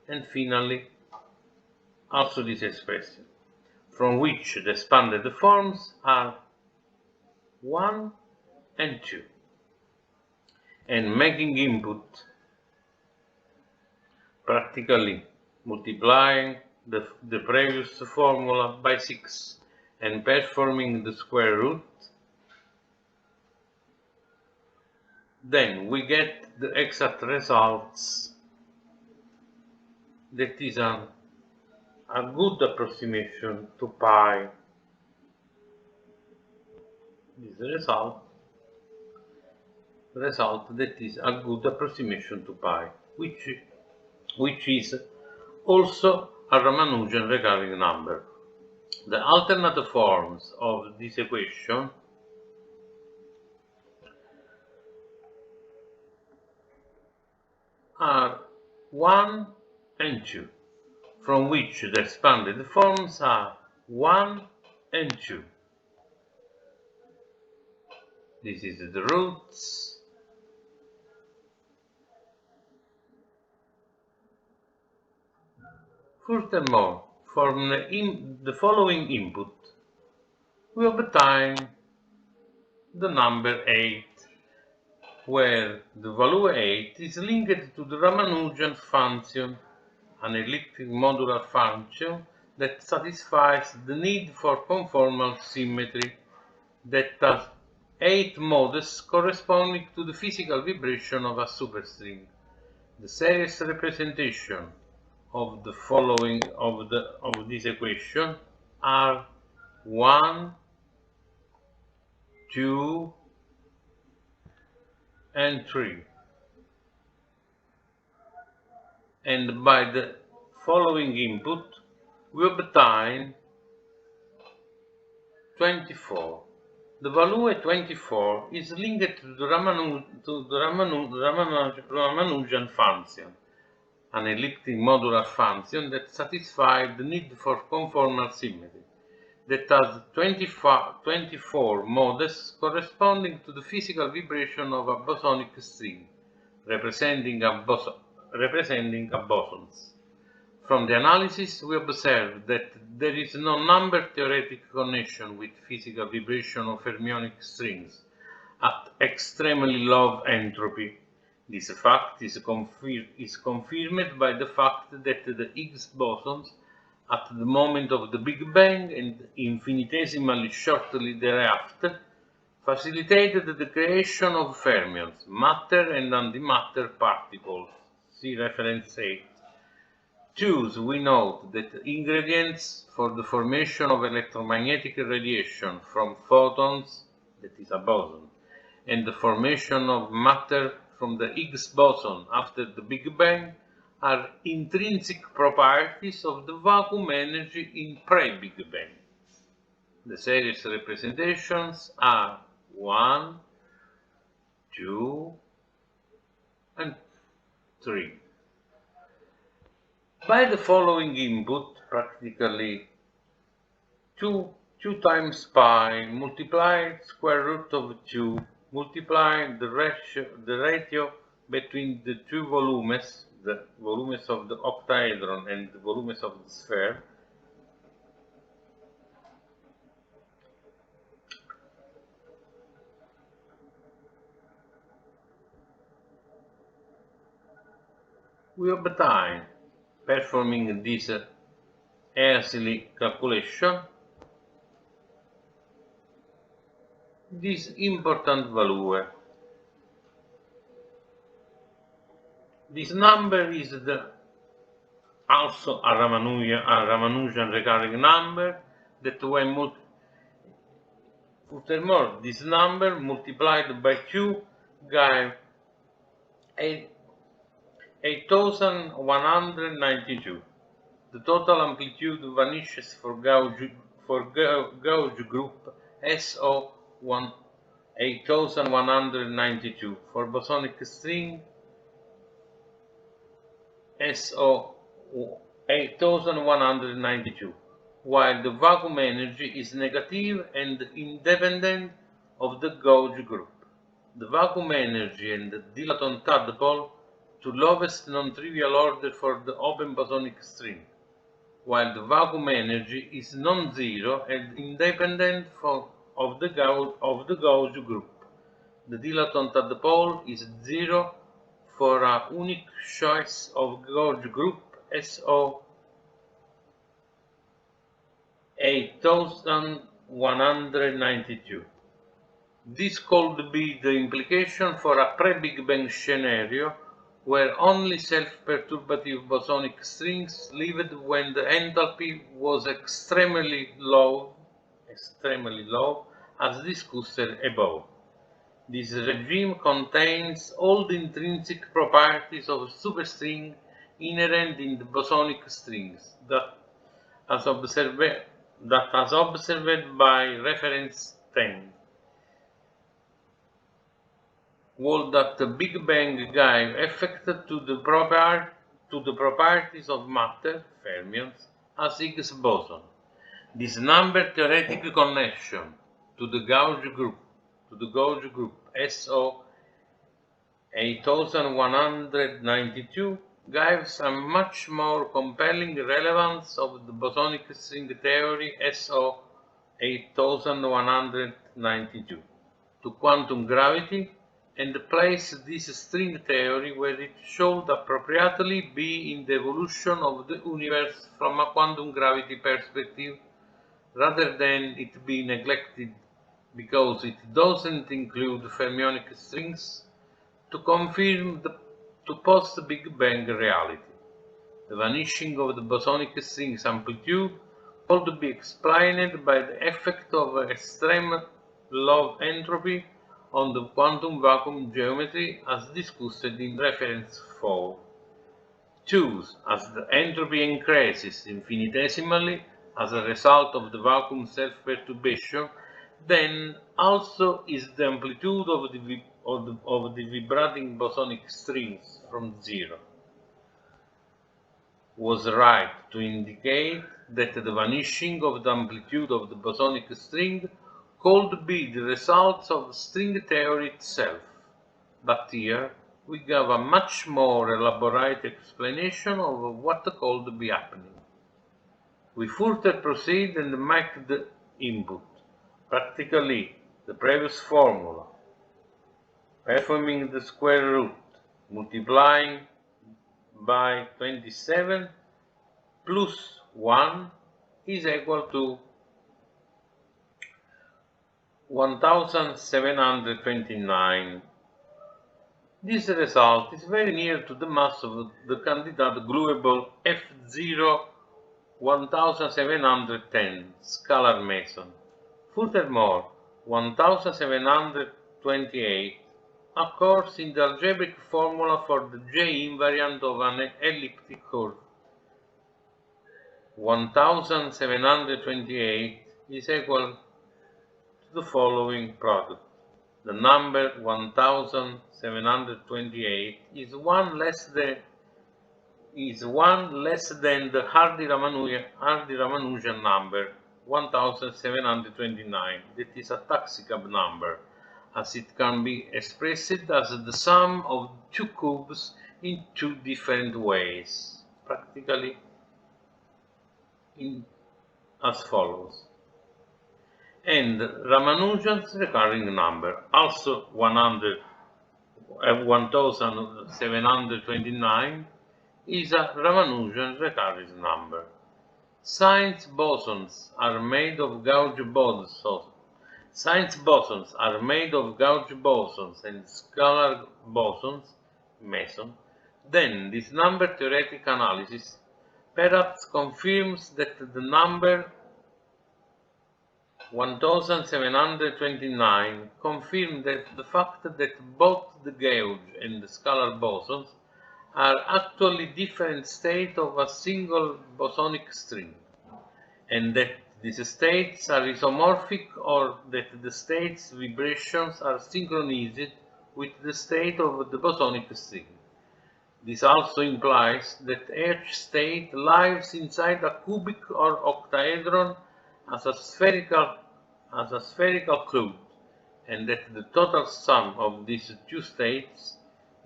and finally also this expression, from which the expanded forms are 1 and 2, and making input, practically multiplying the previous formula by 6 and performing the square root, then we get the exact results that is a good approximation to pi. This result that is a good approximation to pi, which is also a Ramanujan recurring number. The alternate forms of this equation are 1 and 2, from which the expanded forms are 1 and 2. This is the roots. Furthermore, from the following input, we obtain the number 8, where the value 8 is linked to the Ramanujan function, an elliptic modular function that satisfies the need for conformal symmetry, that has 8 modes corresponding to the physical vibration of a superstring. The series representation of the following of this equation are 1, 2, and 3. And by the following input, we obtain 24. The value 24 is linked to the Ramanujan function, an elliptic modular function that satisfies the need for conformal symmetry, that has 24 modes corresponding to the physical vibration of a bosonic string, representing bosons. From the analysis, we observe that there is no number theoretic connection with physical vibration of fermionic strings at extremely low entropy. This fact is confirmed by the fact that the Higgs bosons at the moment of the Big Bang and infinitesimally shortly thereafter facilitated the creation of fermions, matter and antimatter particles. See reference 8. Thus, we note that ingredients for the formation of electromagnetic radiation from photons, that is a boson, and the formation of matter from the Higgs boson after the Big Bang are intrinsic properties of the vacuum energy in pre-Big Bang. The series representations are 1, 2, and 3. By the following input, practically 2 times pi multiplied square root of 2 multiplying the ratio between the two volumes, the volumes of the octahedron and the volumes of the sphere, we obtain, performing this easily calculation, this important value. This number is also a Ramanujan recurring number that when furthermore, this number multiplied by 2 gives 8192. The total amplitude vanishes for gauge group SO 8192. For bosonic string SO 8192, while the vacuum energy is negative and independent of the gauge group. The vacuum energy and the dilaton tadpole to lowest non-trivial order for the open bosonic string, while the vacuum energy is non-zero and independent of the gauge group. The dilaton tadpole is 0 for a unique choice of gauge group SO 8192. This could be the implication for a pre-Big Bang scenario where only self-perturbative bosonic strings lived when the enthalpy was extremely low, as discussed above. This regime contains all the intrinsic properties of superstring inherent in the bosonic strings that, as observed by reference 10, was that the Big Bang gave effect to the properties of matter, fermions, as Higgs boson. This number theoretic connection to the gauge group SO 8192 gives a much more compelling relevance of the bosonic string theory SO 8192 to quantum gravity, and place this string theory where it should appropriately be in the evolution of the universe from a quantum gravity perspective, rather than it be neglected because it doesn't include fermionic strings, to confirm the post-Big Bang reality. The vanishing of the bosonic string's amplitude could be explained by the effect of extreme low entropy on the quantum vacuum geometry as discussed in reference 4. Choose as the entropy increases infinitesimally as a result of the vacuum self-perturbation, then also is the amplitude of the vibrating bosonic strings from 0. Was right to indicate that the vanishing of the amplitude of the bosonic string could be the result of string theory itself, but here we give a much more elaborate explanation of what could be happening. We further proceed and make the input, practically the previous formula, performing the square root, multiplying by 27 plus 1 is equal to 1729. This result is very near to the mass of the candidate gluable F0 1710 scalar meson. Furthermore, 1728 occurs in the algebraic formula for the J invariant of an elliptic curve. 1728 is equal to the following product. The number 1728 is one less than the Hardy-Ramanujan number 1729, that is a taxicab number, as it can be expressed as the sum of two cubes in two different ways, practically as follows. And Ramanujan's recurring number, also 1729, is a Ramanujan recurring number. Since bosons are made of gauge bosons, and scalar bosons, meson, then this number theoretic analysis perhaps confirms that the number 1729 confirms that the fact that both the gauge and the scalar bosons are actually different states of a single bosonic string, and that these states are isomorphic, or that the state's vibrations are synchronized with the state of the bosonic string. This also implies that each state lives inside a cubic or octahedron as a spherical cube, and that the total sum of these two states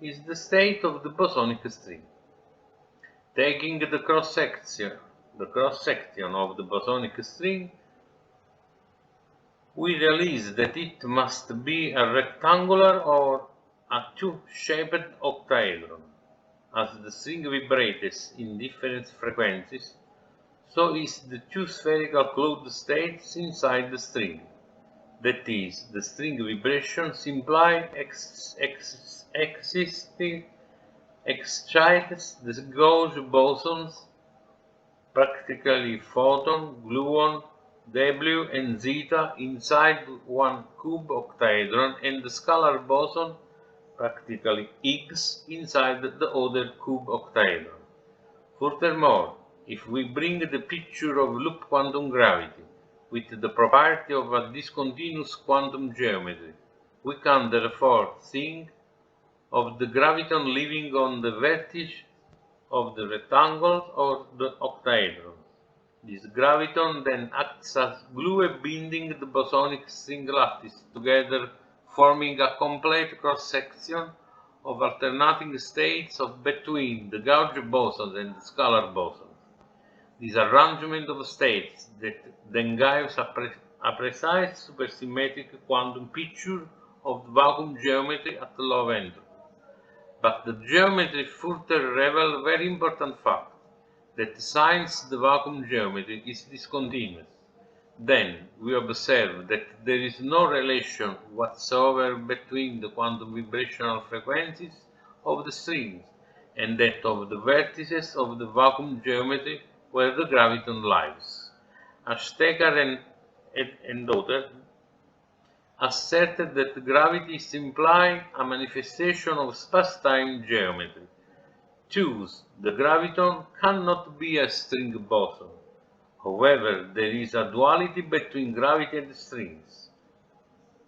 is the state of the bosonic string. Taking the cross section of the bosonic string, we realize that it must be a rectangular or a two-shaped octahedron. As the string vibrates in different frequencies, so is the two spherical closed states inside the string. That is, the string vibrations imply existing excites the gauge bosons, practically photon, gluon, W and zeta inside one cube octahedron, and the scalar boson, practically Higgs, inside the other cube octahedron. Furthermore, if we bring the picture of loop quantum gravity with the property of a discontinuous quantum geometry, we can therefore think of the graviton living on the vertex of the rectangles or the octahedron. This graviton then acts as glue binding the bosonic string lattice together, forming a complete cross-section of alternating states between the gauge bosons and the scalar bosons. This arrangement of states that then gives a precise supersymmetric quantum picture of the vacuum geometry at low entropy. But the geometry further reveals a very important fact, that since the vacuum geometry is discontinuous, then we observe that there is no relation whatsoever between the quantum vibrational frequencies of the strings and that of the vertices of the vacuum geometry where the graviton lives. Stecker and others asserted that gravity is implying a manifestation of spacetime geometry. Thus, the graviton cannot be a string boson. However, there is a duality between gravity and strings.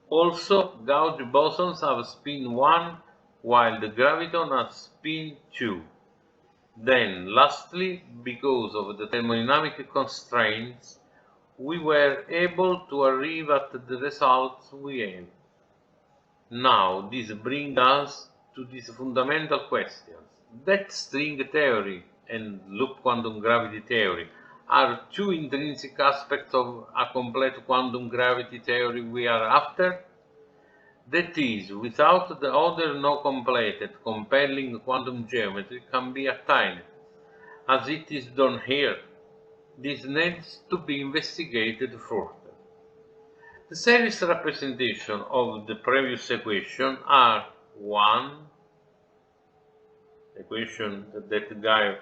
Also, gauge bosons have spin 1, while the graviton has spin 2. Then, lastly, because of the thermodynamic constraints, we were able to arrive at the results we have. Now, this brings us to these fundamental questions. That string theory and loop quantum gravity theory are two intrinsic aspects of a complete quantum gravity theory we are after. That is, without the other no completed, compelling quantum geometry can be attained, as it is done here. This needs to be investigated further. The series representation of the previous equation are 1, equation that gave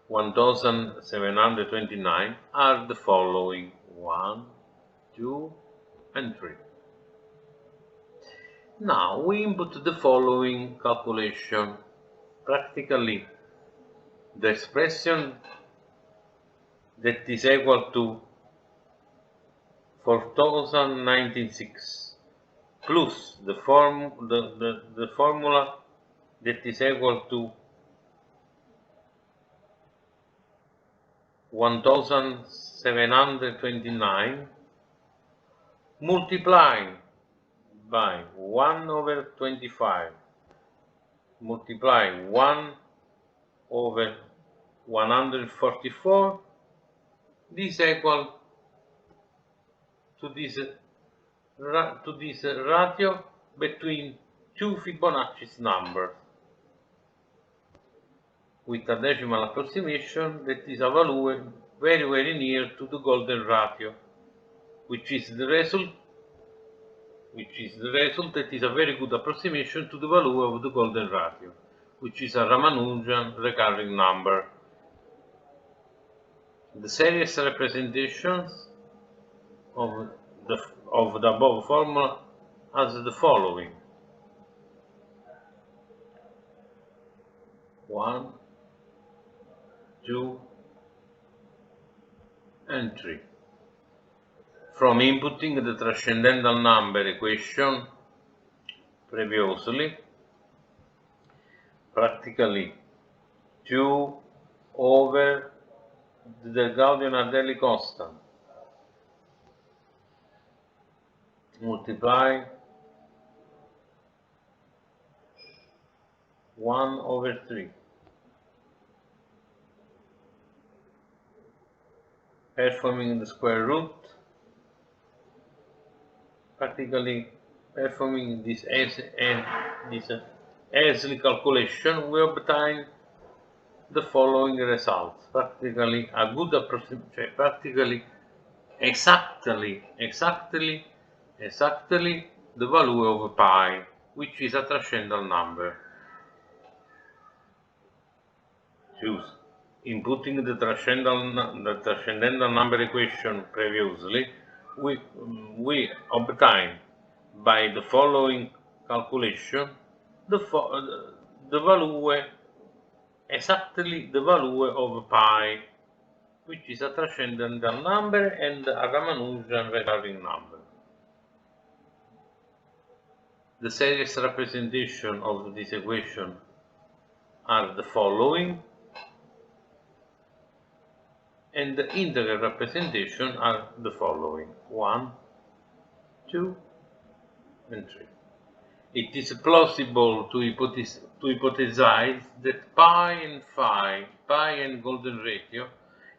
1729 are the following: 1, 2, and 3. Now we input the following calculation. Practically, the expression that is equal to 4096 plus the formula that is equal to 1729 multiplied by 1 over 25 multiply 1 over 144, this equal to this ratio between two Fibonacci numbers with a decimal approximation that is a value very near to the golden ratio, which is the result that is a very good approximation to the value of the golden ratio, which is a Ramanujan recurring number. The series representations of the above formula as the following: 1, 2, and 3. From inputting the transcendental number equation previously, practically 2 over the Gaudian-Ardelli constant multiply 1 over 3 performing the square root, practically performing this Esli calculation, we obtain the following results. Practically a good approximation, practically exactly the value of pi, which is a transcendental number. Choose. Inputting the transcendental number equation previously, we obtain by the following calculation the value, exactly the value of pi, which is a transcendental number and a Ramanujan recurring number. The series representation of this equation are the following, and the integral representation are the following: 1, 2, and 3. It is plausible to hypothesize that pi and phi, pi and golden ratio,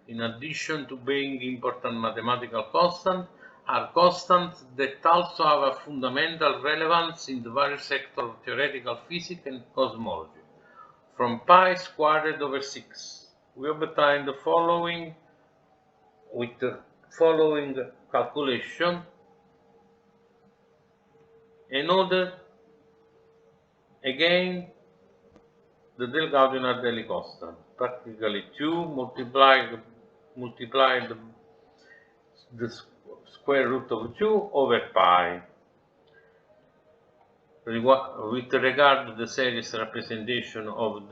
in addition to being important mathematical constants, are constants that also have a fundamental relevance in the various sectors of theoretical physics and cosmology. From pi squared over 6, we obtain the following with the following calculation. Another, again, the Del Gaudian-Ardelli constant, practically 2 multiplied the square root of 2 over pi. With regard to the series representation of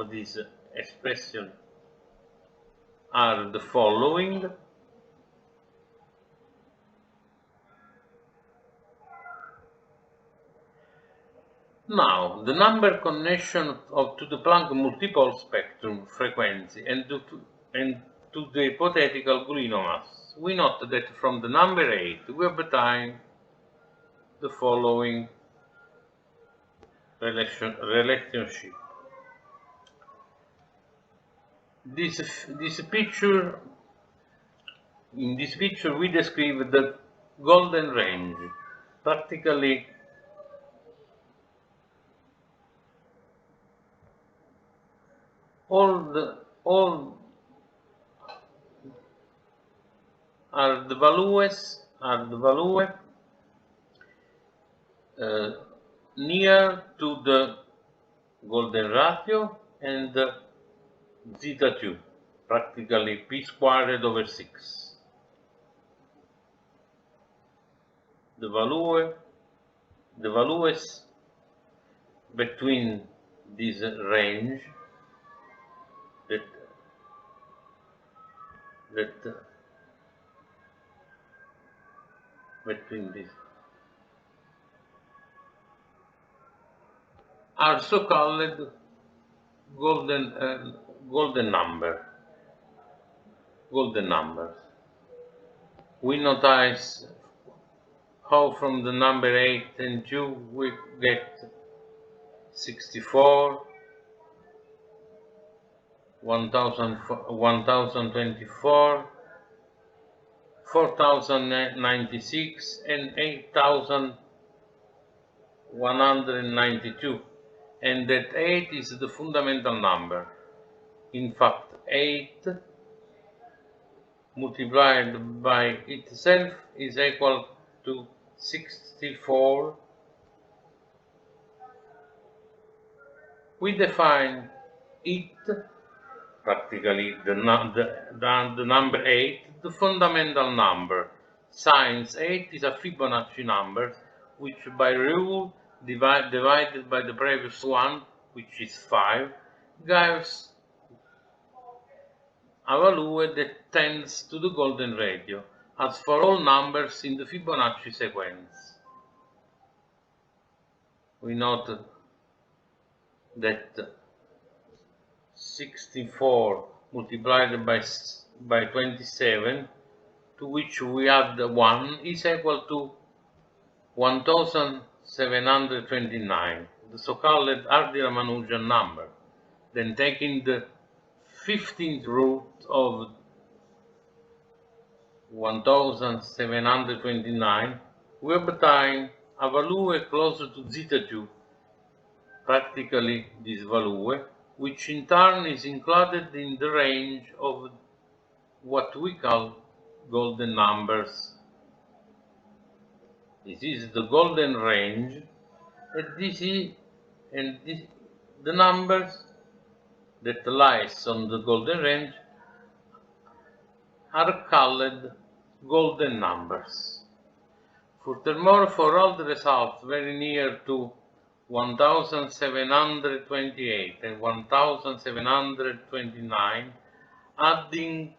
this expression are the following. Now, the number connection to the Planck multipole spectrum frequency and to the hypothetical Gullino mass. We note that from the number 8 we obtain the following relationship. In this picture we describe the golden range, practically all are the values near to the golden ratio and zeta 2, practically p squared over 6. The values between this range between these are so called golden numbers. We notice how from the number 8 and 2 we get 64, 1024, 4096 and 8192, and that 8 is the fundamental number. In fact, 8 multiplied by itself is equal to 64. We define it, practically the number 8, the fundamental number, since 8 is a Fibonacci number, which by rule divided by the previous one, which is 5, gives a value that tends to the golden ratio, as for all numbers in the Fibonacci sequence. We note that 64 multiplied by 27, to which we add 1, is equal to 1729, the so-called Ramanujan number. Then taking the 15th root of 1729, we obtain a value closer to zeta 2, practically this value, which in turn is included in the range of what we call golden numbers. This is the golden range, and the numbers that lies on the golden range are called golden numbers. Furthermore, for all the results very near to 1728 and 1729, adding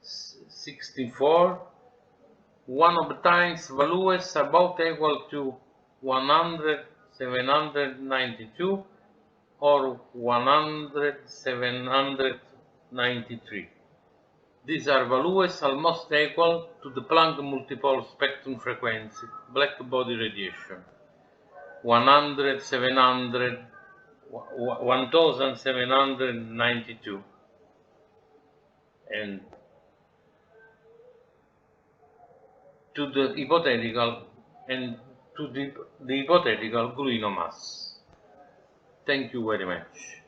64, one obtains values about equal to 792 or 793. These are values almost equal to the Planck multipole spectrum frequency, black body radiation, 1792, and to the hypothetical gluino mass. Thank you very much.